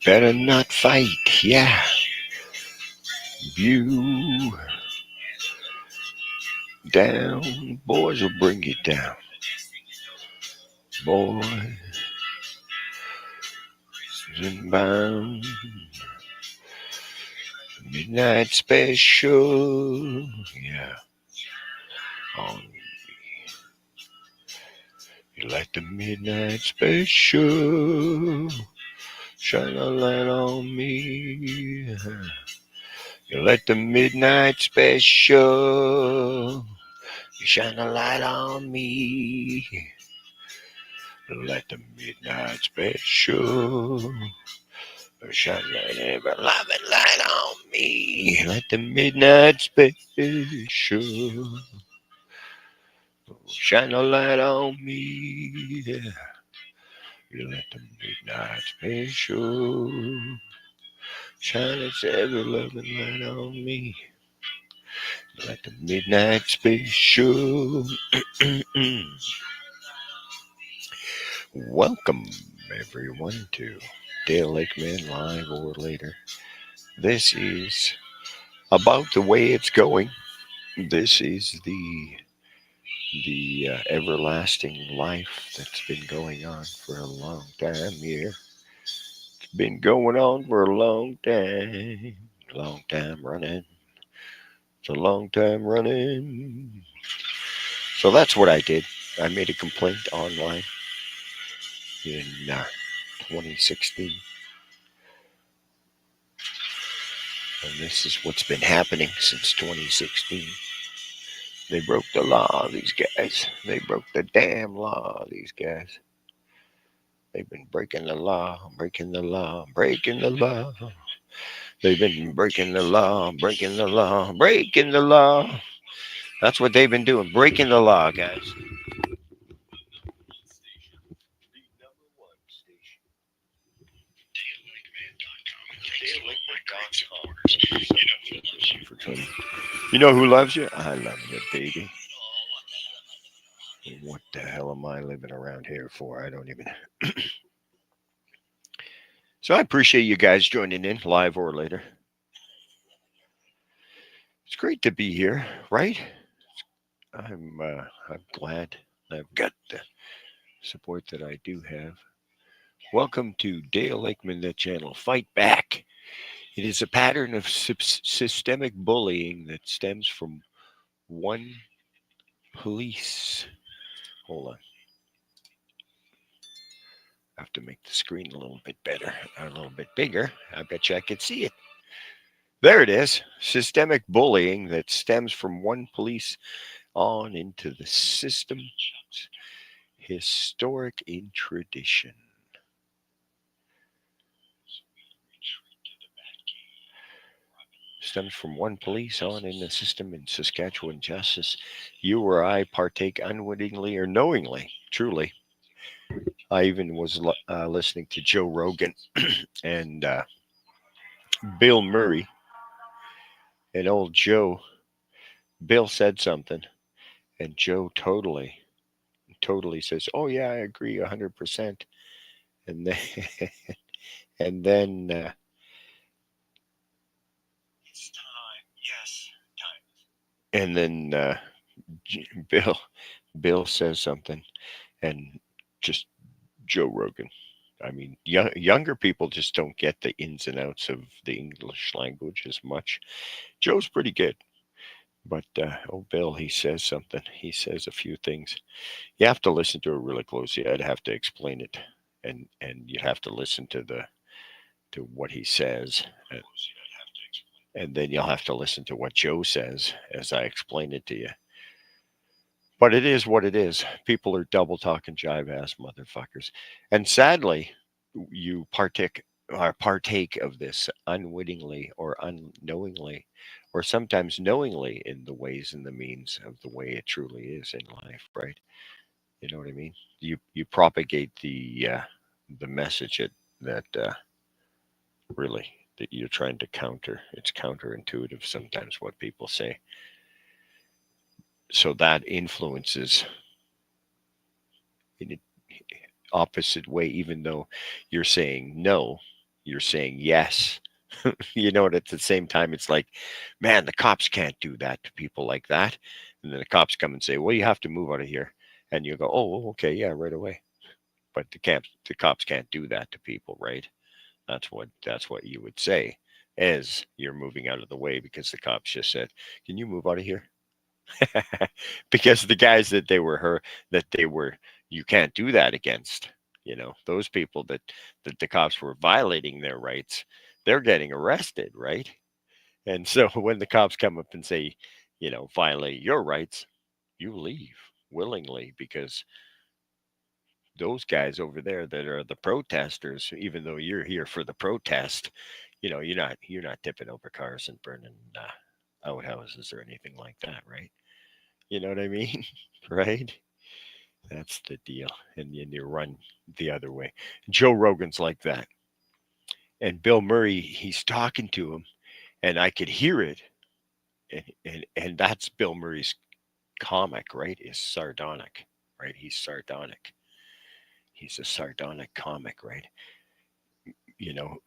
Better not fight, yeah. You down, boys will bring you down. Boys and bound. Midnight special, yeah. On you like the midnight special. Shine a light on me. You like the midnight special. You shine a light on me. Let the midnight special shine light ever loving light on me. Let the midnight special shine a light on me. Yeah. You let the midnight special shine its ever loving light on me. Let the midnight special. Welcome everyone to Dale Lakeman Live or Later. This is about the way it's going. This is the everlasting life that's been going on for a long time here. It's been going on for a long time running. It's a long time running. So that's what I did. I made a complaint online in 2016. And this is what's been happening since 2016. They broke the law, these guys. They broke the damn law, these guys. They've been breaking the law, breaking the law, breaking the law. They've been breaking the law, breaking the law, breaking the law. That's what they've been doing, breaking the law, guys. You know who loves you? I love you, baby. What the hell am I living around here for? I don't even. So I appreciate you guys joining in live or later. It's great to be here, right? I'm glad I've got the support that I do have. Welcome to Dale Lakeman, the channel. Fight back. It is a pattern of systemic bullying that stems from one police. Hold on. I have to make the screen a little bit better, a little bit bigger. I bet you I could see it. There it is. Systemic bullying that stems from one police on into the system. Historic in tradition. Stems from one police on in the system in Saskatchewan justice. You or I partake unwittingly or knowingly, truly. I even was listening to Joe Rogan and Bill Murray. And old Joe, Bill said something, and Joe totally says, "Oh yeah, I agree 100%." And then, and then it's time. Yes, time. And then Bill, Bill says something, and just Joe Rogan. I mean, younger people just don't get the ins and outs of the English language as much. Joe's pretty good, but oh, Bill, he says something. He says a few things. You have to listen to it really closely. I'd have to explain it, and you have to listen to what he says, and then you'll have to listen to what Joe says as I explain it to you. But it is what it is. People are double talking jive ass motherfuckers. And sadly, you partake of this unwittingly or unknowingly, or sometimes knowingly in the ways and the means of the way it truly is in life, right? You know what I mean? You propagate the message that really that you're trying to counter. It's counterintuitive sometimes what people say. So that influences in an opposite way, even though you're saying no, you're saying yes. You know, and at the same time, it's like, man, the cops can't do that to people like that. And then the cops come and say, well, you have to move out of here. And you go, oh, okay, yeah, right away. But the cops can't do that to people, right? That's what you would say as you're moving out of the way because the cops just said, can you move out of here? Because the guys that they were you can't do that against, those people that the cops were violating their rights, they're getting arrested, right? And so when the cops come up and say, violate your rights, you leave willingly because those guys over there that are the protesters, even though you're here for the protest, you're not tipping over cars and burning outhouses or anything like that, right? You know what I mean? Right? That's the deal. And then you run the other way. Joe Rogan's like that. And Bill Murray, he's talking to him, and I could hear it. And that's Bill Murray's comic, right? Is sardonic, right? He's sardonic. He's a sardonic comic, right?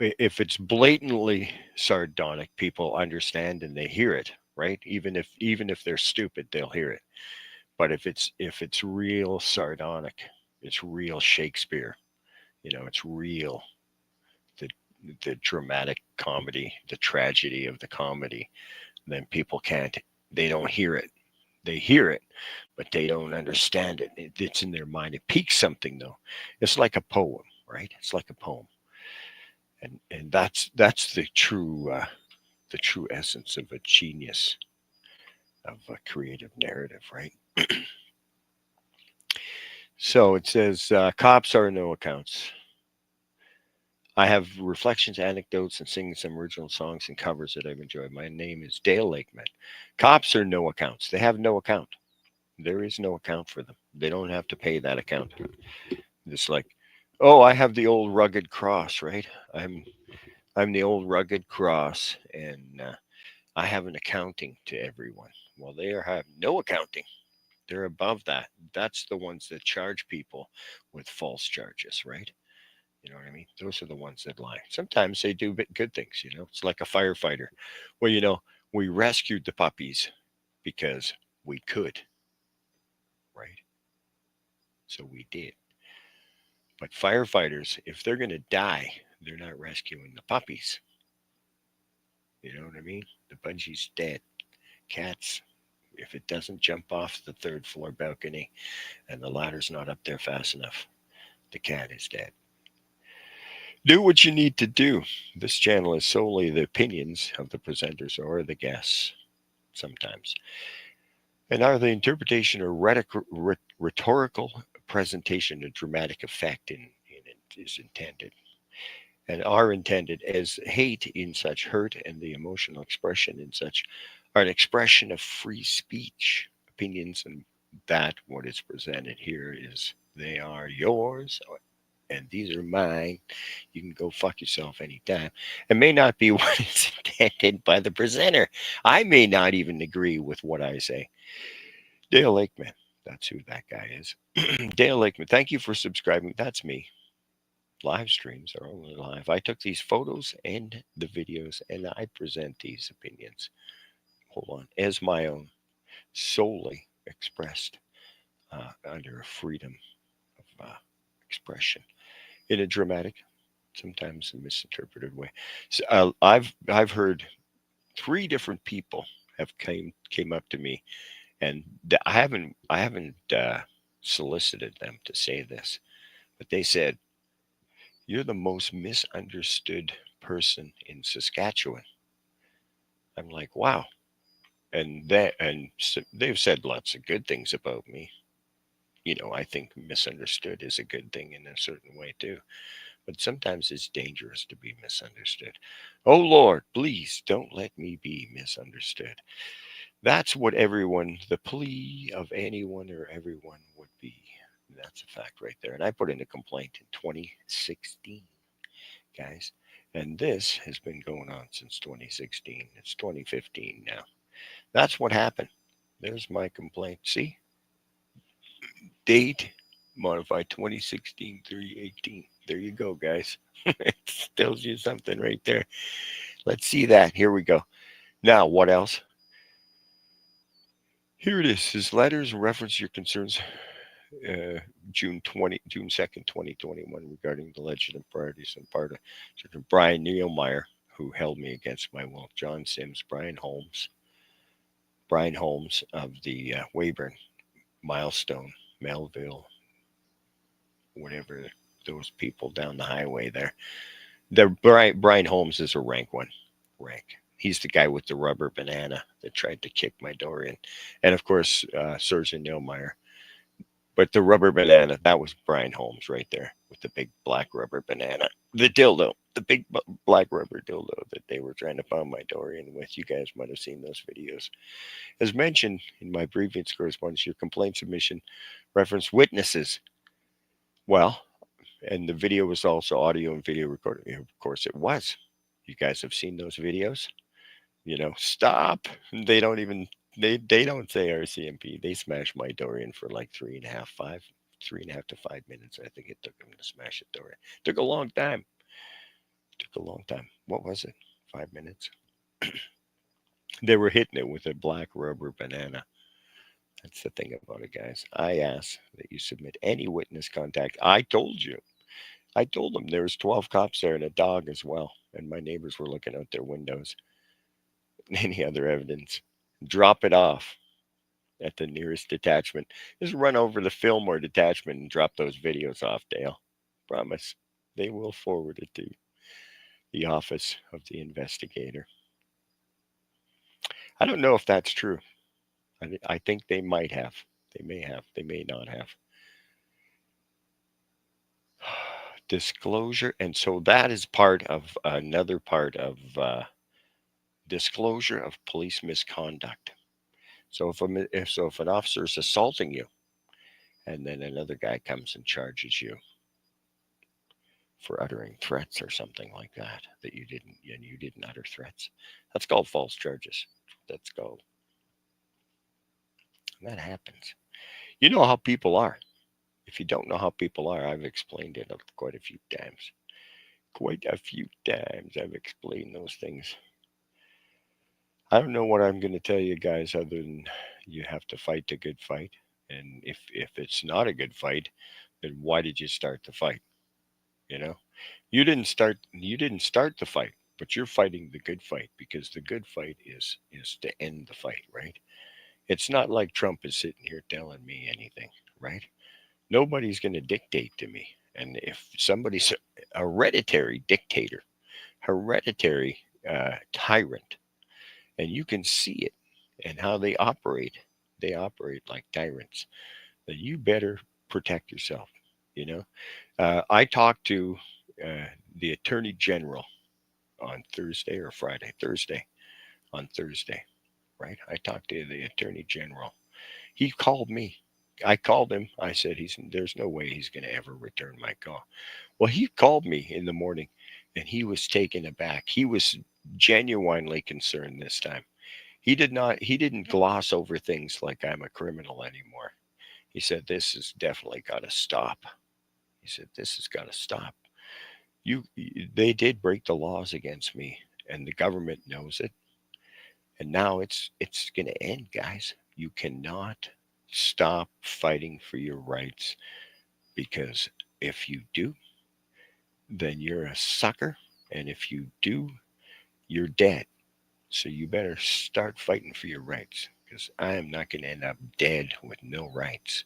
If it's blatantly sardonic, people understand and they hear it, right? Even if they're stupid, they'll hear it. But if it's real sardonic, it's real Shakespeare. It's real, the the dramatic comedy, the tragedy of the comedy. Then people can't, they don't hear it. They hear it, but they don't understand it. It's in their mind. It peaks something though. It's like a poem, right? It's like a poem, and that's the true essence of a genius of a creative narrative, right? So it says cops are no accounts. I have reflections, anecdotes, and singing some original songs and covers that I've enjoyed. My name is Dale Lakeman. Cops are no accounts. They have no account. There is no account for them. They don't have to pay that account. It's like, oh, I have the old rugged cross, right? I'm the old rugged cross, and I have an accounting to everyone. Well, have no accounting. They're above that. That's the ones that charge people with false charges, right? You know what I mean? Those are the ones that lie. Sometimes they do good things, It's like a firefighter. Well, we rescued the puppies because we could, right? So we did. But firefighters, if they're going to die, they're not rescuing the puppies. You know what I mean? The bungie's dead. Cats, if it doesn't jump off the third floor balcony and the ladder's not up there fast enough, the cat is dead. Do what you need to do. This channel is solely the opinions of the presenters or the guests, sometimes, and are the interpretation or rhetorical presentation of dramatic effect in it is intended, and are intended as hate in such hurt and the emotional expression in such are an expression of free speech opinions, and that what is presented here is they are yours and these are mine. You can go fuck yourself anytime. It may not be what is intended by the presenter. I may not even agree with what I say. Dale Lakeman, that's who that guy is. Dale Lakeman, thank you for subscribing. That's me. Live streams are only live. I took these photos and the videos and I present these opinions. Hold on. As my own, solely expressed under a freedom of expression in a dramatic, sometimes a misinterpreted way. So I've heard three different people have came up to me, and I haven't solicited them to say this, but they said you're the most misunderstood person in Saskatchewan. I'm like, wow, and they've said lots of good things about me. I think misunderstood is a good thing in a certain way too. But sometimes it's dangerous to be misunderstood. Oh Lord, please don't let me be misunderstood. That's what the plea of anyone or everyone would be. That's a fact right there. And I put in a complaint in 2016, guys. And this has been going on since 2016. It's 2015 now. That's what happened. There's my complaint. See? Date Modified 2016 318. There you go, guys. It tells you something right there. Let's see that. Here we go. Now, what else? Here it is. His letters reference your concerns, uh, June 2nd, 2021, regarding the legend of priorities and part of Brian Neilmeyer, who held me against my will. John Sims, Brian Holmes of the Weyburn, Milestone, Melville, whatever those people down the highway there. The Brian Holmes is a rank one. Rank. He's the guy with the rubber banana that tried to kick my door in. And of course, Surgeon Neilmeyer. But the rubber banana, that was Brian Holmes right there with the big black rubber banana. The dildo, the big black rubber dildo that they were trying to pound my door in with. You guys might have seen those videos. As mentioned in my previous correspondence, your complaint submission referenced witnesses. Well, and the video was also audio and video recording. Of course, it was. You guys have seen those videos. Stop. They don't even they don't say RCMP. They smashed my door in for like 3.5 to 5 minutes. I think it took them to smash the door in. Took a long time. Took a long time. What was it? 5 minutes. They were hitting it with a black rubber banana. That's the thing about it, guys. I ask that you submit any witness contact. I told you. I told them there was 12 cops there and a dog as well, and my neighbors were looking out their windows. Any other evidence? Drop it off at the nearest detachment. Just run over the Fillmore detachment and drop those videos off, Dale. Promise. They will forward it to the office of the investigator. I don't know if that's true. I think they might have. They may have. They may not have. Disclosure. And so that is part of another part of disclosure of police misconduct. So if an officer is assaulting you, and then another guy comes and charges you for uttering threats or something like that you didn't utter threats, that's called false charges. That's called. And that happens. You know how people are. If you don't know how people are, I've explained it quite a few times. Quite a few times I've explained those things. I don't know what I'm going to tell you guys other than you have to fight a good fight. And if it's not a good fight, then why did you start the fight? You know, you didn't start the fight, but you're fighting the good fight because the good fight is to end the fight, right? It's not like Trump is sitting here telling me anything, right? Nobody's going to dictate to me. And if somebody's a hereditary dictator, hereditary tyrant, and you can see it and how they operate like tyrants, then you better protect yourself. You know, I talked to uh, the Attorney General on Thursday or Friday, on Thursday, right? I talked to the Attorney General. He called me. I called him. I said, there's no way he's going to ever return my call. Well, he called me in the morning and he was taken aback. He was genuinely concerned this time. He didn't gloss over things like I'm a criminal anymore. He said, this has definitely got to stop. He said, this has got to stop. They did break the laws against me and the government knows it. And now it's going to end, guys. You cannot stop fighting for your rights because if you do, then you're a sucker. And if you do, you're dead. So you better start fighting for your rights because I am not going to end up dead with no rights.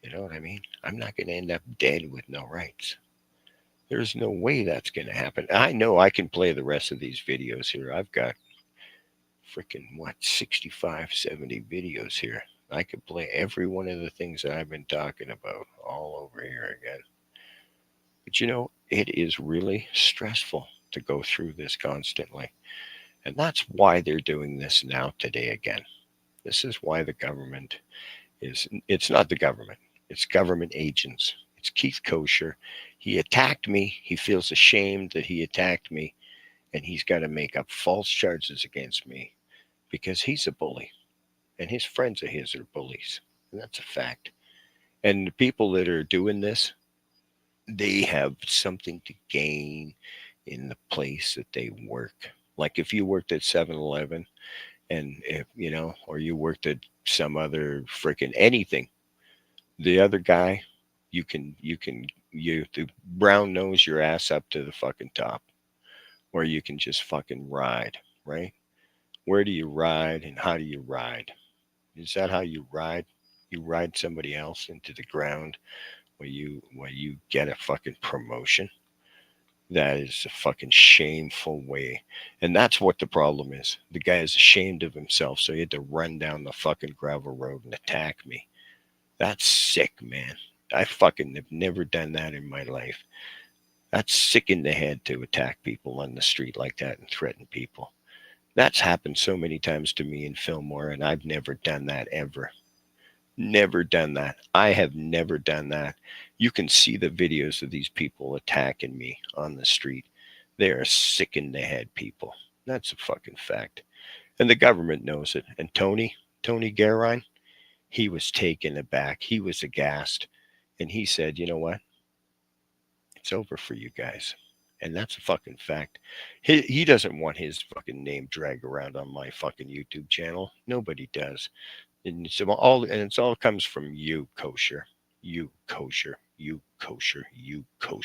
You know what I mean? I'm not going to end up dead with no rights. There's no way that's going to happen. I know I can play the rest of these videos here. I've got freaking, 65, 70 videos here. I could play every one of the things that I've been talking about all over here again. But it is really stressful to go through this constantly. And that's why they're doing this now today again. This is why the government it's not the government, it's government agents. It's Keith Kosher. He attacked me. He feels ashamed that he attacked me. And he's got to make up false charges against me because he's a bully. And his friends of his are bullies. And that's a fact. And the people that are doing this, they have something to gain in the place that they work. Like if you worked at 7-Eleven, and if or you worked at some other freaking anything, the other guy, you the brown nose your ass up to the fucking top, or you can just fucking ride, right? Where do you ride and how do you ride? Is that how you ride? You ride somebody else into the ground where you get a fucking promotion? That is a fucking shameful way. And that's what the problem is. The guy is ashamed of himself, so he had to run down the fucking gravel road and attack me. That's sick, man. I fucking have never done that in my life. That's sick in the head to attack people on the street like that and threaten people. That's happened so many times to me in Fillmore, and I've never done that ever. Never done that. I have never done that. You can see the videos of these people attacking me on the street. They are sick in the head people. That's a fucking fact. And the government knows it. And Tony Garine, he was taken aback. He was aghast. And he said, you know what? It's over for you guys. And that's a fucking fact. He doesn't want his fucking name dragged around on my fucking YouTube channel. Nobody does. And it's all comes from you, kosher. You kosher. You kosher. You kosher.